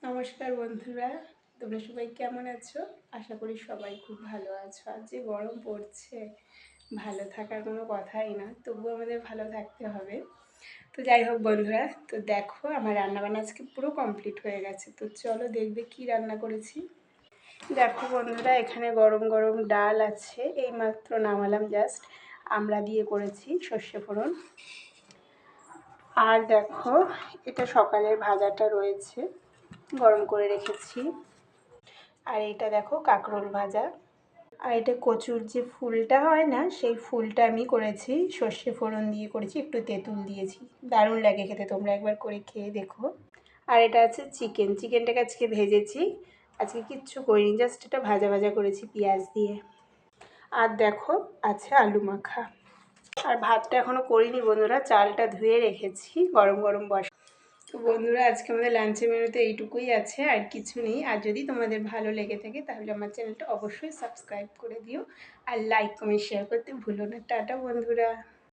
নমস্কার বন্ধুরা, তোমরা সবাই কেমন আছো? আশা করি সবাই খুব ভালো আছো। আর যে গরম পড়ছে, ভালো থাকার কোনো কথাই না, তবুও আমাদের ভালো থাকতে হবে। তো যাই হোক বন্ধুরা, তো দেখো আমার রান্নাবান্না আজকে পুরো কমপ্লিট হয়ে গেছে। তো চলো দেখবে কি রান্না করেছি। দেখো বন্ধুরা, এখানে গরম গরম ডাল আছে, এইমাত্র নামালাম জাস্ট। আমড়া দিয়ে করেছি সর্ষে ফোড়ন। আর দেখো, এটা সকালের ভাজাটা রয়েছে, গরম করে রেখেছি। আর এটা দেখো কাঁকরোল ভাজা। আর এটা কচুর যে ফুলটা হয় না, সেই ফুলটা আমি করেছি সর্ষে ফোড়ন দিয়ে করেছি, একটু তেঁতুল দিয়েছি। দারুণ লাগে খেতে, তোমরা একবার করে খেয়ে দেখো। আর এটা আছে চিকেনটাকে আজকে ভেজেছি, আজকে কিচ্ছু করিনি, জাস্ট এটা ভাজা ভাজা করেছি পেঁয়াজ দিয়ে। আর দেখো আছে আলু মাখা। আর ভাতটা এখনও করিনি বন্ধুরা, চালটা ধুয়ে রেখেছি, গরম গরম তো বন্ধুরা, আজকে আমাদের লাঞ্চের মেনুতে এইটুকুই আছে, আর কিছু নেই। আর যদি তোমাদের ভালো লেগে থাকে তাহলে আমার চ্যানেলটা অবশ্যই সাবস্ক্রাইব করে দিও, আর লাইক কমেন্ট শেয়ার করতে ভুলো না। টাটা বন্ধুরা।